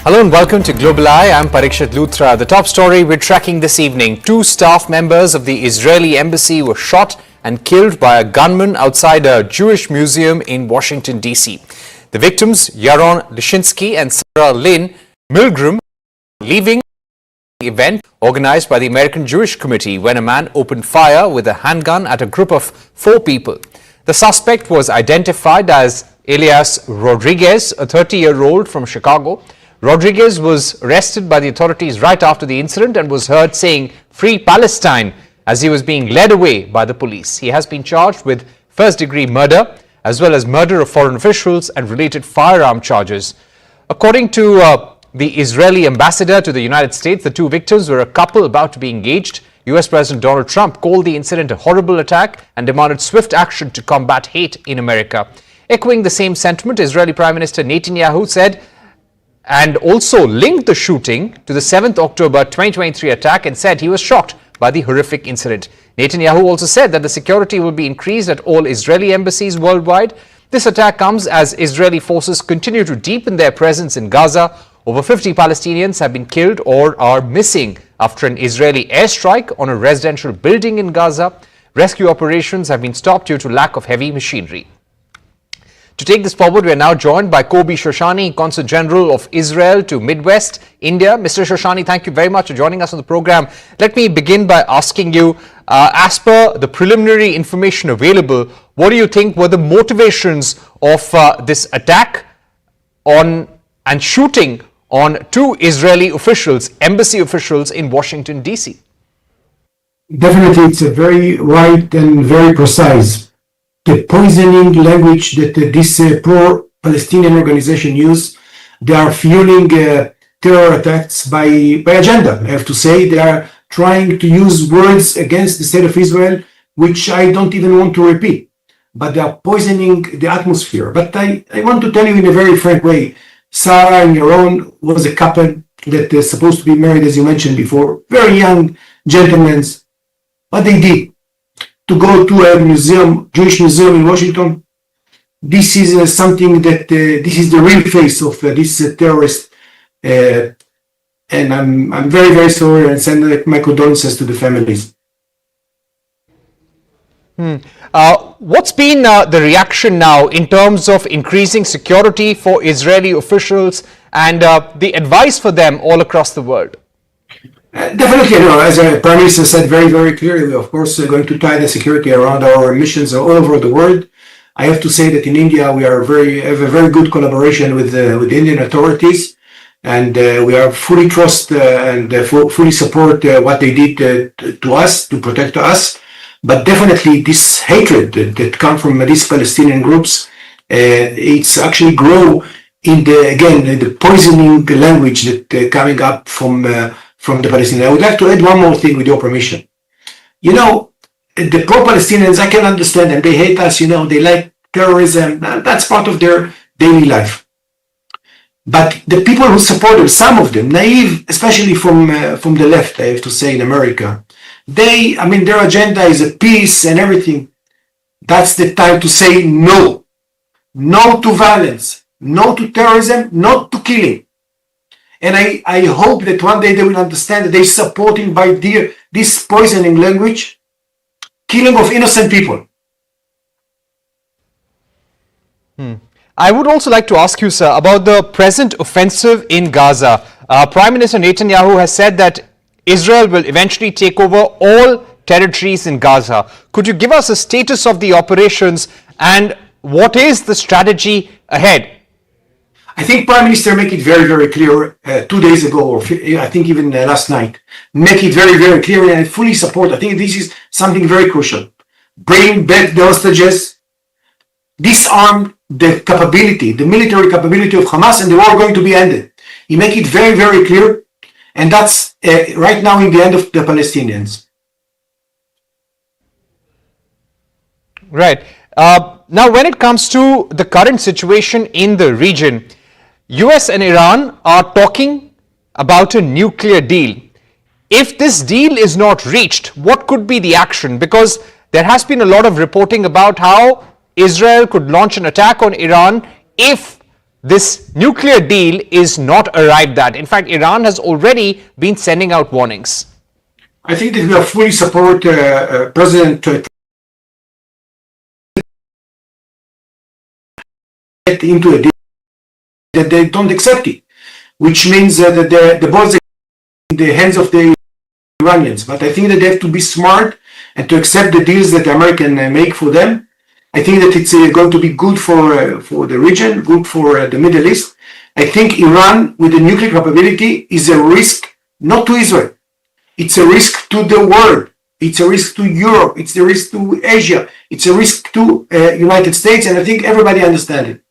Hello and welcome to Global Eye. I'm Parikshit Luthra. The top story we're tracking this evening. 2 staff members of the Israeli embassy were shot and killed by a gunman outside a Jewish museum in Washington, D.C. The victims, Yaron Lishinsky and Sarah Lynn Milgram, leaving the event organized by the American Jewish Committee when a man opened fire with a handgun at a group of 4 people. The suspect was identified as Elias Rodriguez, a 30-year-old from Chicago. Rodriguez was arrested by the authorities right after the incident and was heard saying "Free Palestine" as he was being led away by the police. He has been charged with first-degree murder as well as murder of foreign officials and related firearm charges. According to the Israeli ambassador to the United States, the 2 victims were a couple about to be engaged. US President Donald Trump called the incident a horrible attack and demanded swift action to combat hate in America. Echoing the same sentiment, Israeli Prime Minister Netanyahu said and also linked the shooting to the 7th October 2023 attack and said he was shocked by the horrific incident. Netanyahu also said that the security will be increased at all Israeli embassies worldwide. This attack comes as Israeli forces continue to deepen their presence in Gaza. Over 50 Palestinians have been killed or are missing after an Israeli airstrike on a residential building in Gaza. Rescue operations have been stopped due to lack of heavy machinery. To take this forward, we are now joined by Kobi Shoshani, Consul General of Israel to Midwest, India. Mr. Shoshani, thank you very much for joining us on the program. Let me begin by asking you, as per the preliminary information available, what do you think were the motivations of this attack on and shooting on 2 Israeli officials, embassy officials in Washington, D.C.? Definitely, it's a very right and very precise. The poisoning language that this pro-Palestinian organization use, they are fueling terror attacks by agenda. I have to say, they are trying to use words against the state of Israel, which I don't even want to repeat. But they are poisoning the atmosphere. But I want to tell you in a very frank way, Sarah and Yaron was a couple that is supposed to be married, as you mentioned before, very young gentlemen. What they did, to go to a museum, Jewish museum in Washington. This is something that, this is the real face of this terrorist. And I'm very, very sorry and send my condolences to the families. What's been the reaction now in terms of increasing security for Israeli officials and the advice for them all across the world? Definitely, as the Prime Minister said very, very clearly, we are of course going to tie the security around our missions all over the world. I have to say that in India we have a very good collaboration with the Indian authorities, and we are fully trust and fully support what they did to us to protect us. But definitely, this hatred that comes from these Palestinian groups, it's actually grow in the poisoning language that coming up from the Palestinians. I would like to add one more thing with your permission. The pro-Palestinians, I can understand them. They hate us, they like terrorism. That's part of their daily life. But the people who support them, some of them, naive, especially from the left, I have to say, in America, their agenda is a peace and everything. That's the time to say no. No to violence. No to terrorism. No to killing. And I hope that one day they will understand that they're supporting by this poisoning language, killing of innocent people. I would also like to ask you, sir, about the present offensive in Gaza. Prime Minister Netanyahu has said that Israel will eventually take over all territories in Gaza. Could you give us a status of the operations and what is the strategy ahead? I think Prime Minister make it very, very clear 2 days ago, or I think even last night, make it very, very clear, and I fully support. I think this is something very crucial. Bring back the hostages, disarm the capability, the military capability of Hamas, and the war going to be ended. He make it very, very clear, and that's right now in the end of the Palestinians. Right. Now, when it comes to the current situation in the region, US and Iran are talking about a nuclear deal. If this deal is not reached, what could be the action? Because there has been a lot of reporting about how Israel could launch an attack on Iran if this nuclear deal is not arrived at. In fact, Iran has already been sending out warnings. I think that we are fully support President get into a deal that they don't accept it, which means that the ball is in the hands of the Iranians. But I think that they have to be smart and to accept the deals that the American make for them. I think that it's going to be good for the region, good for the Middle East. I think Iran with the nuclear capability is a risk not to Israel. It's a risk to the world. It's a risk to Europe. It's a risk to Asia. It's a risk to United States. And I think everybody understands it.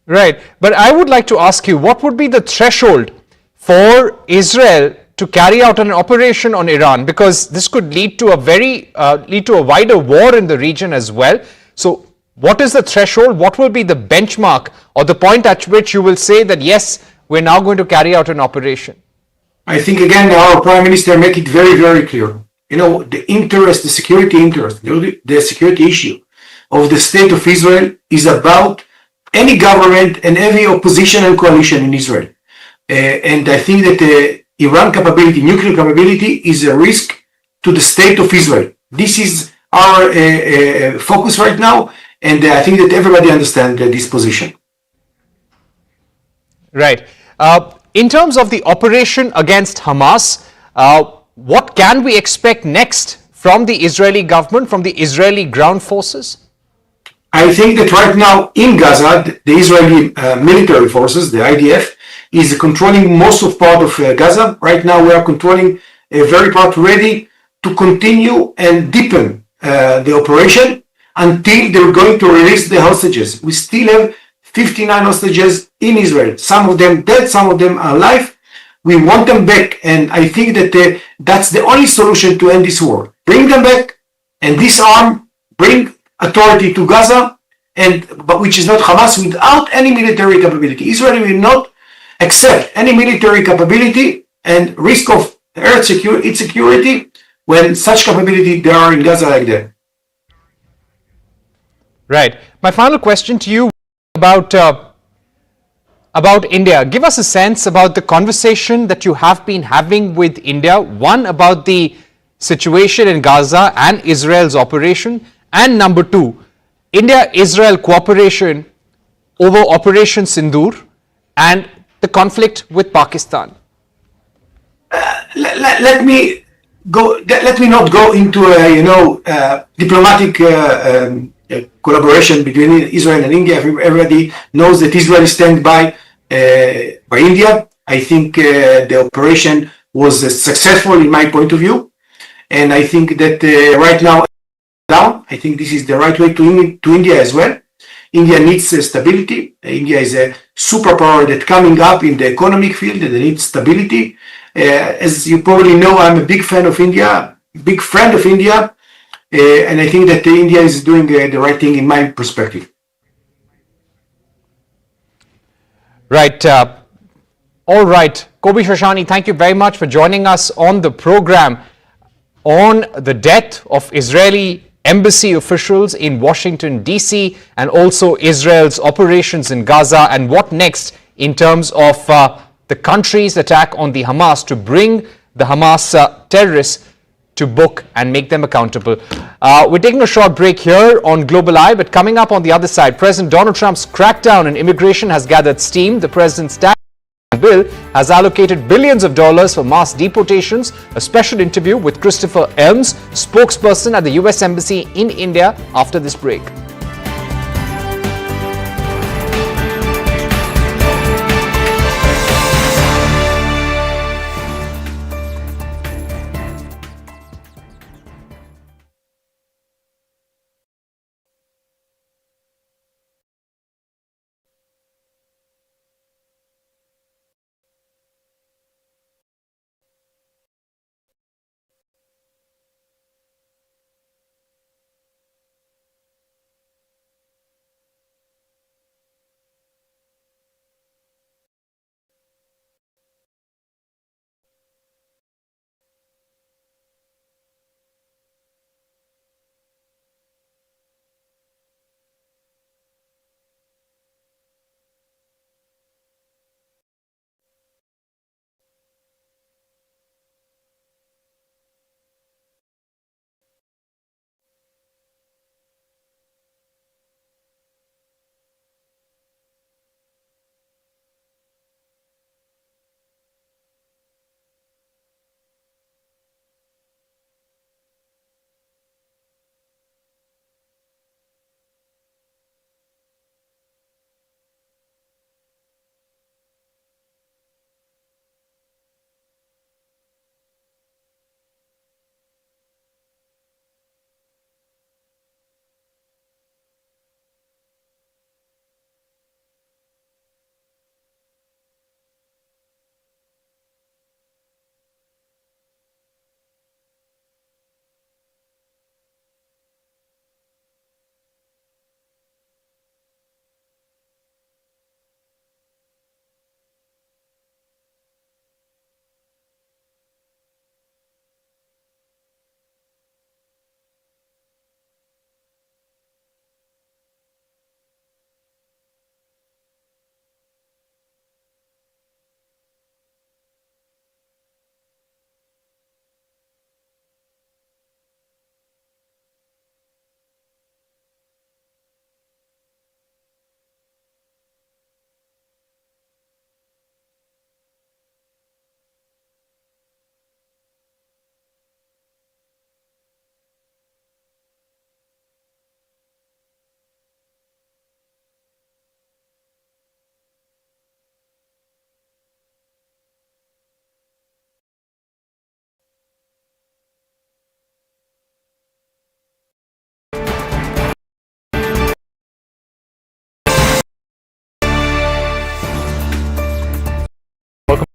Right. But I would like to ask you, what would be the threshold for Israel to carry out an operation on Iran? Because this could lead to a wider war in the region as well. So what is the threshold? What will be the benchmark or the point at which you will say that, yes, we're now going to carry out an operation? I think, again, our Prime Minister make it very, very clear. You know, the interest, the security interest, the security issue of the state of Israel is about any government and every opposition and coalition in Israel. And I think that the Iran capability, nuclear capability, is a risk to the state of Israel. This is our focus right now, and I think that everybody understands this position. Right. In terms of the operation against Hamas, what can we expect next from the Israeli government, from the Israeli ground forces? I think that right now in Gaza, the Israeli military forces, the IDF, is controlling most of part of Gaza. Right now we are controlling a very part ready to continue and deepen the operation until they're going to release the hostages. We still have 59 hostages in Israel. Some of them dead, some of them are alive. We want them back, and I think that that's the only solution to end this war. Bring them back and disarm, bring authority to Gaza, but which is not Hamas, without any military capability. Israel will not accept any military capability and risk of its security when such capability there are in Gaza like that. Right. My final question to you about India. Give us a sense about the conversation that you have been having with India. One, about the situation in Gaza and Israel's operation, and number two, India-Israel cooperation over Operation Sindoor and the conflict with Pakistan. Let me not go into a diplomatic collaboration between Israel and India. Everybody knows that Israel stands by India. I think the operation was successful in my point of view, and I think that right now, I think this is the right way to India as well. India needs stability. India is a superpower that's coming up in the economic field, and they need stability. As you probably know, I'm a big fan of India, big friend of India, and I think that India is doing the right thing in my perspective. Right. All right. Kobi Shoshani, thank you very much for joining us on the program on the death of Israeli embassy officials in Washington, D.C., and also Israel's operations in Gaza, and what next in terms of the country's attack on the Hamas to bring the Hamas terrorists to book and make them accountable. We're taking a short break here on Global Eye, but coming up on the other side, President Donald Trump's crackdown on immigration has gathered steam. The president's tax bill has allocated billions of dollars for mass deportations. A special interview with Christopher Elms, spokesperson at the U.S. Embassy in India, after this break.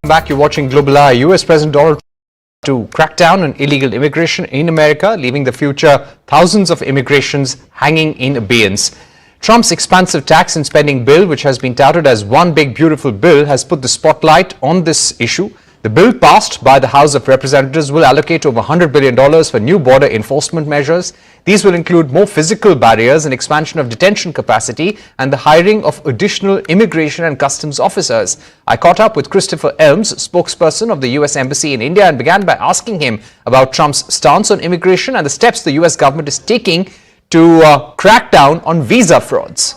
Back, you're watching Global Eye. US President Donald Trump to crack down on illegal immigration in America, leaving the future thousands of immigrants hanging in abeyance. Trump's expansive tax and spending bill, which has been touted as one big beautiful bill, has put the spotlight on this issue. The bill passed by the House of Representatives will allocate over $100 billion for new border enforcement measures. These will include more physical barriers and expansion of detention capacity and the hiring of additional immigration and customs officers. I caught up with Christopher Elms, spokesperson of the US Embassy in India, and began by asking him about Trump's stance on immigration and the steps the US government is taking to crack down on visa frauds.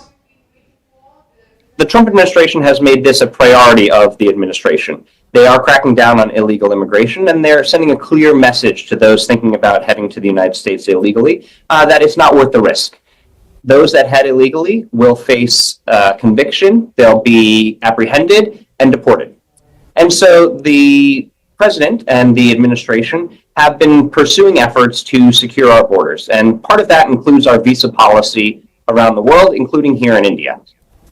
The Trump administration has made this a priority of the administration. They are cracking down on illegal immigration, and they're sending a clear message to those thinking about heading to the United States illegally that it's not worth the risk. Those that head illegally will face conviction, they'll be apprehended and deported. And so the president and the administration have been pursuing efforts to secure our borders, and part of that includes our visa policy around the world, including here in India.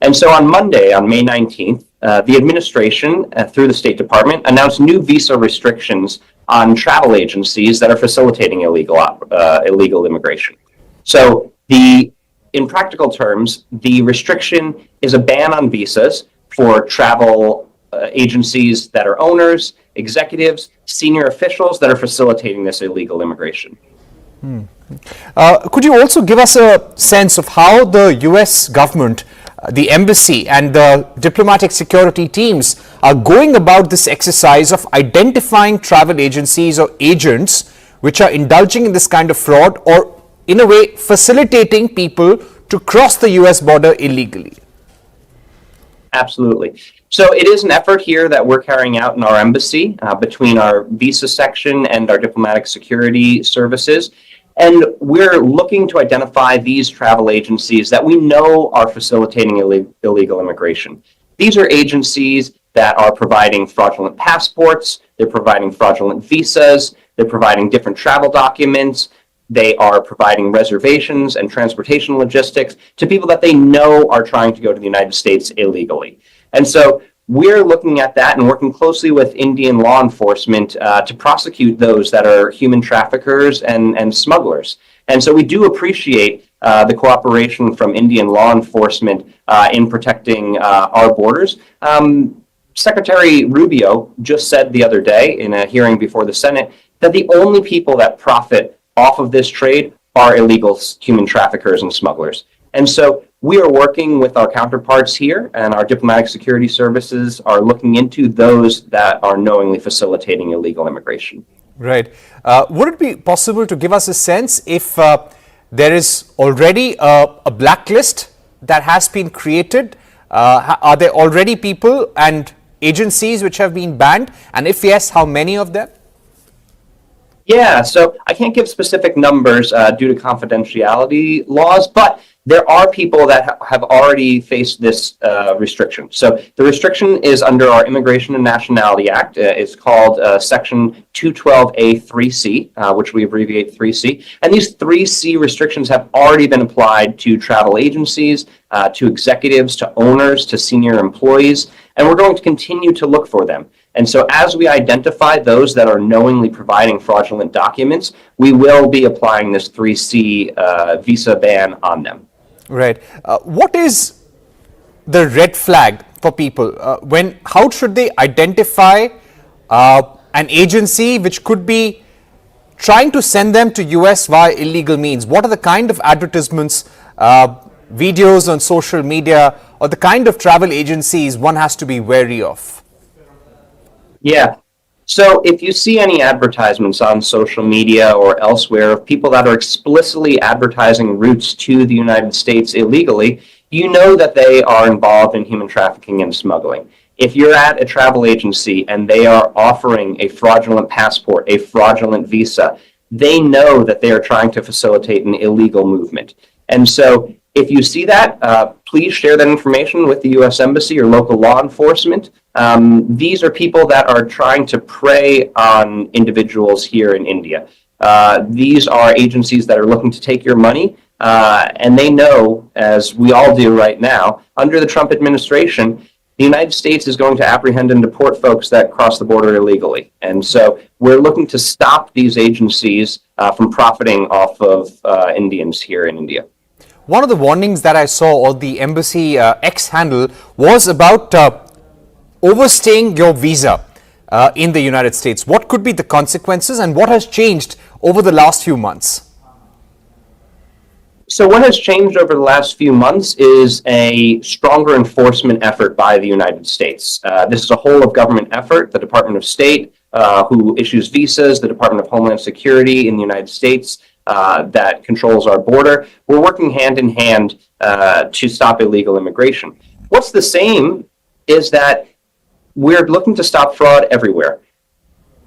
And so on Monday, on May 19th, the administration, through the State Department, announced new visa restrictions on travel agencies that are facilitating illegal immigration. So in practical terms, the restriction is a ban on visas for travel agencies that are owners, executives, senior officials that are facilitating this illegal immigration. Could you also give us a sense of how the US government, the embassy and the diplomatic security teams are going about this exercise of identifying travel agencies or agents which are indulging in this kind of fraud or in a way facilitating people to cross the US border illegally? Absolutely. So it is an effort here that we're carrying out in our embassy between our visa section and our diplomatic security services. And we're looking to identify these travel agencies that we know are facilitating illegal immigration. These are agencies that are providing fraudulent passports, they're providing fraudulent visas, they're providing different travel documents, they are providing reservations and transportation logistics to people that they know are trying to go to the United States illegally. And so we're looking at that and working closely with Indian law enforcement to prosecute those that are human traffickers and smugglers. And so we do appreciate the cooperation from Indian law enforcement in protecting our borders. Secretary Rubio just said the other day in a hearing before the Senate that the only people that profit off of this trade are illegal human traffickers and smugglers. And so we are working with our counterparts here, and our diplomatic security services are looking into those that are knowingly facilitating illegal immigration. Right. Would it be possible to give us a sense if there is already a blacklist that has been created? Are there already people and agencies which have been banned? And if yes, how many of them? Yeah, so I can't give specific numbers due to confidentiality laws, but there are people that have already faced this restriction. So the restriction is under our Immigration and Nationality Act. It's called Section 212A3C, which we abbreviate 3C. And these 3C restrictions have already been applied to travel agencies, to executives, to owners, to senior employees, and we're going to continue to look for them. And so as we identify those that are knowingly providing fraudulent documents, we will be applying this 3C visa ban on them. Right. What is the red flag for people? How should they identify an agency which could be trying to send them to US via illegal means? What are the kind of advertisements, videos on social media, or the kind of travel agencies one has to be wary of? Yeah. So if you see any advertisements on social media or elsewhere of people that are explicitly advertising routes to the United States illegally, you know that they are involved in human trafficking and smuggling. If you're at a travel agency and they are offering a fraudulent passport, a fraudulent visa, they know that they are trying to facilitate an illegal movement. And so if you see that, please share that information with the U.S. Embassy or local law enforcement. These are people that are trying to prey on individuals here in India. These are agencies that are looking to take your money, and they know, as we all do right now, under the Trump administration, the United States is going to apprehend and deport folks that cross the border illegally. And so we're looking to stop these agencies from profiting off of Indians here in India. One of the warnings that I saw on the embassy X handle was about overstaying your visa in the United States. What could be the consequences and what has changed over the last few months? So what has changed over the last few months is a stronger enforcement effort by the United States. This is a whole of government effort. The Department of State, who issues visas, the Department of Homeland Security in the United States that controls our border. We're working hand in hand to stop illegal immigration. What's the same is that we're looking to stop fraud everywhere.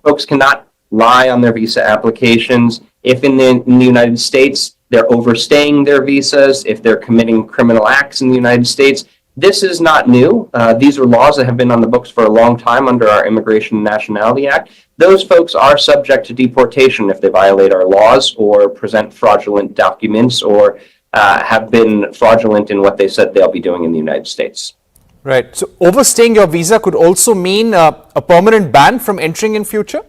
Folks cannot lie on their visa applications. If in the United States, they're overstaying their visas, if they're committing criminal acts in the United States. This is not new. These are laws that have been on the books for a long time under our Immigration and Nationality Act. Those folks are subject to deportation if they violate our laws or present fraudulent documents or have been fraudulent in what they said they'll be doing in the United States. Right. So overstaying your visa could also mean a permanent ban from entering in future?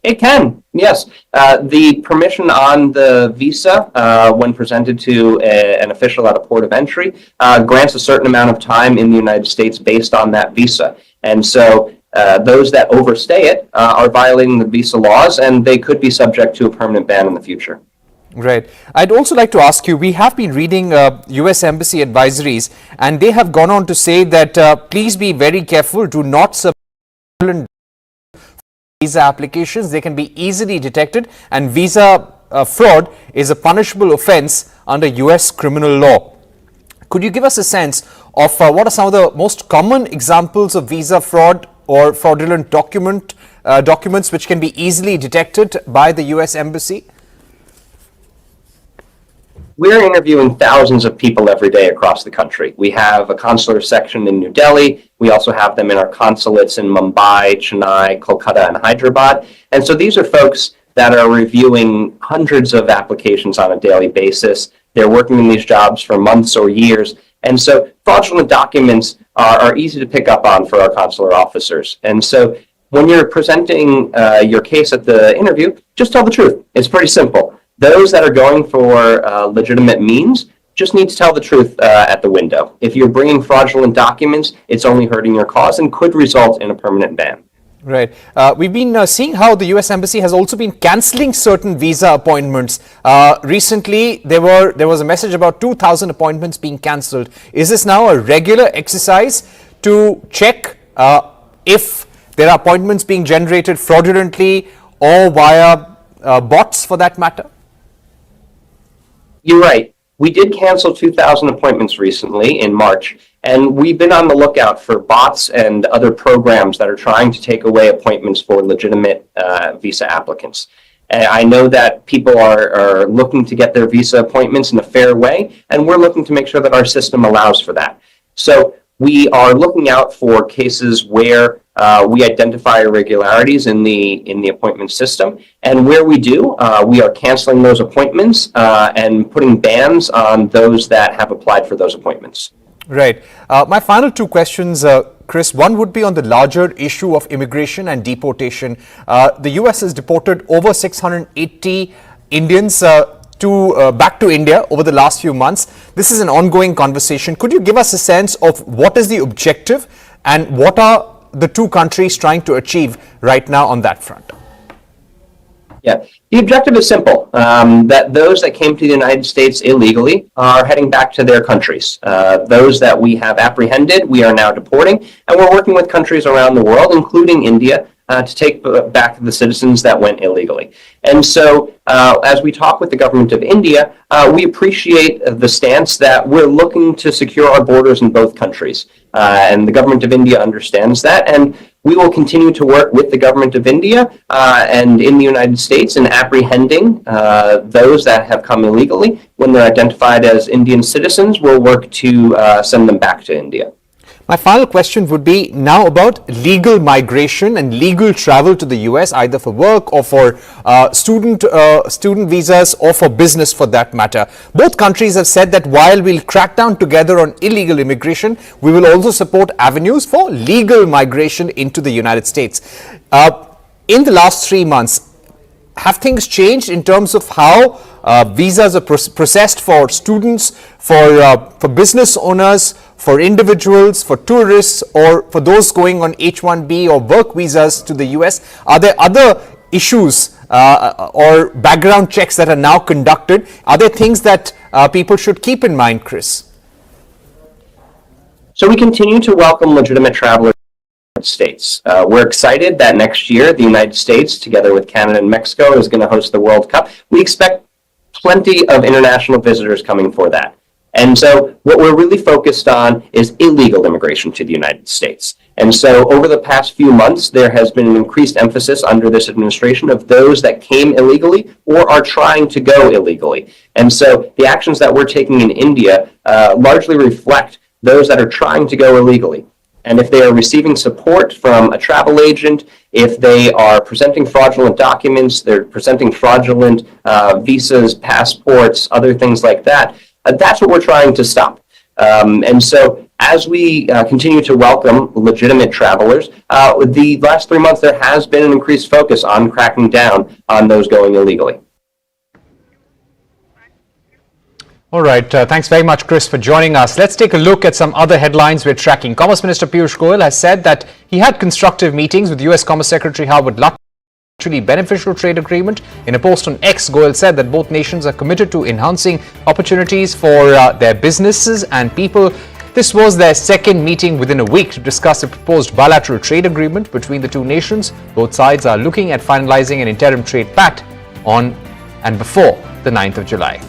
It can, yes. The permission on the visa, when presented to an official at a port of entry, grants a certain amount of time in the United States based on that visa. And so those that overstay it are violating the visa laws, and they could be subject to a permanent ban in the future. Right. I'd also like to ask you, we have been reading US Embassy advisories, and they have gone on to say that please be very careful, do not submit visa applications. They can be easily detected, and visa fraud is a punishable offense under US criminal law. Could you give us a sense of what are some of the most common examples of visa fraud or fraudulent documents which can be easily detected by the US Embassy? We're interviewing thousands of people every day across the country. We have a consular section in New Delhi. We also have them in our consulates in Mumbai, Chennai, Kolkata, and Hyderabad. And so these are folks that are reviewing hundreds of applications on a daily basis. They're working in these jobs for months or years. And so fraudulent documents are easy to pick up on for our consular officers. And so when you're presenting your case at the interview, just tell the truth. It's pretty simple. Those that are going for legitimate means just need to tell the truth at the window. If you're bringing fraudulent documents, it's only hurting your cause and could result in a permanent ban. Right. We've been seeing how the US Embassy has also been cancelling certain visa appointments. Recently, there was a message about 2,000 appointments being cancelled. Is this now a regular exercise to check if there are appointments being generated fraudulently or via bots for that matter? You're right. We did cancel 2,000 appointments recently in March, and we've been on the lookout for bots and other programs that are trying to take away appointments for legitimate visa applicants. And I know that people are looking to get their visa appointments in a fair way, and we're looking to make sure that our system allows for that. So we are looking out for cases where we identify irregularities in the appointment system, and where we do, we are canceling those appointments and putting bans on those that have applied for those appointments. Right. My final two questions, Chris. One would be on the larger issue of immigration and deportation. The U.S. has deported over 680 Indians back to India over the last few months. This is an ongoing conversation. Could you give us a sense of what is the objective and what are the two countries trying to achieve right now on that front? Yeah, the objective is simple, that those that came to the United States illegally are heading back to their countries. Those that we have apprehended, we are now deporting, and we're working with countries around the world, including India, to take back the citizens that went illegally. And so as we talk with the government of India, we appreciate the stance that we're looking to secure our borders in both countries. And the government of India understands that. And we will continue to work with the government of India and in the United States in apprehending those that have come illegally. When they're identified as Indian citizens, we'll work to send them back to India. My final question would be now about legal migration and legal travel to the US, either for work or for student visas or for business for that matter. Both countries have said that while we'll crack down together on illegal immigration, we will also support avenues for legal migration into the United States. In the last 3 months, have things changed in terms of how visas are processed for students, for business owners, for individuals, for tourists, or for those going on H-1B or work visas to the US? Are there other issues or background checks that are now conducted? Are there things that people should keep in mind, Chris? So we continue to welcome legitimate travelers to the United States. We're excited that next year the United States, together with Canada and Mexico, is going to host the World Cup. We expect plenty of international visitors coming for that. And so what we're really focused on is illegal immigration to the United States. And so over the past few months, there has been an increased emphasis under this administration of those that came illegally or are trying to go illegally. And so the actions that we're taking in India largely reflect those that are trying to go illegally. And if they are receiving support from a travel agent, if they are presenting fraudulent documents, they're presenting fraudulent visas, passports, other things like that, that's what we're trying to stop. And so as we continue to welcome legitimate travelers, the last 3 months there has been an increased focus on cracking down on those going illegally. All right. Thanks very much, Chris, for joining us. Let's take a look at some other headlines we're tracking. Commerce Minister Piyush Goyal has said that he had constructive meetings with U.S. Commerce Secretary Howard Lutnick. Mutually beneficial trade agreement. In a post on X, Goyal said that both nations are committed to enhancing opportunities for their businesses and people. This was their second meeting within a week to discuss a proposed bilateral trade agreement between the two nations. Both sides are looking at finalizing an interim trade pact on and before the 9th of July.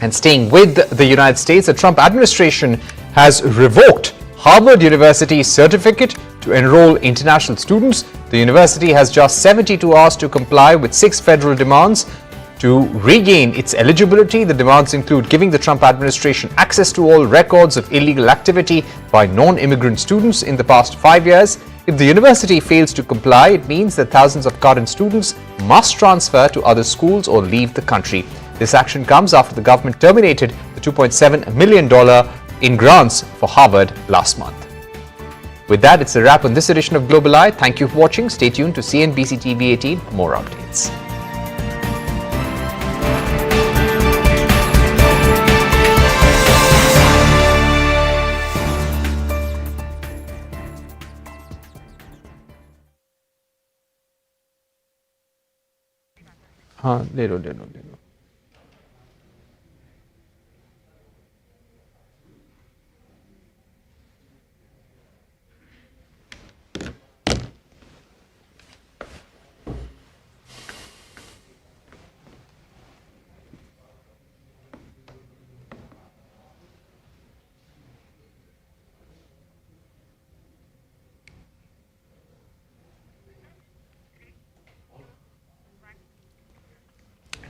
And staying with the United States, the Trump administration has revoked Harvard University's certificate to enroll international students. The university has just 72 hours to comply with 6 federal demands to regain its eligibility. The demands include giving the Trump administration access to all records of illegal activity by non-immigrant students in the past 5 years. If the university fails to comply, it means that thousands of current students must transfer to other schools or leave the country. This action comes after the government terminated the $2.7 million in grants for Harvard last month. With that, it's a wrap on this edition of Global Eye. Thank you for watching. Stay tuned to CNBC-TV18 for more updates. ले लो.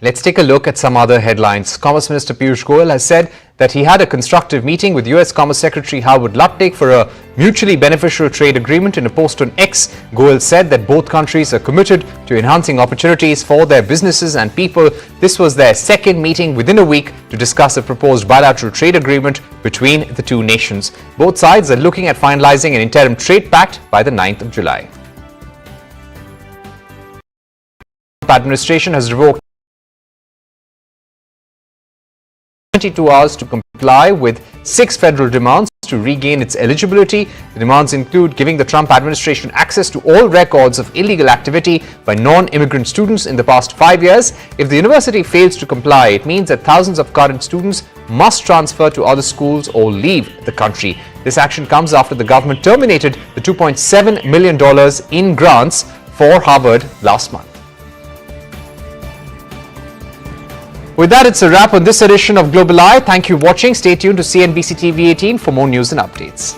Let's take a look at some other headlines. Commerce Minister Piyush Goyal has said that he had a constructive meeting with U.S. Commerce Secretary Howard Lutnick for a mutually beneficial trade agreement. In a post on X, Goyal said that both countries are committed to enhancing opportunities for their businesses and people. This was their second meeting within a week to discuss a proposed bilateral trade agreement between the two nations. Both sides are looking at finalizing an interim trade pact by the 9th of July. The administration has revoked 72 hours to comply with 6 federal demands to regain its eligibility. The demands include giving the Trump administration access to all records of illegal activity by non-immigrant students in the past 5 years. If the university fails to comply, it means that thousands of current students must transfer to other schools or leave the country. This action comes after the government terminated the $2.7 million in grants for Harvard last month. With that, it's a wrap on this edition of Global Eye. Thank you for watching. Stay tuned to CNBC-TV18 for more news and updates.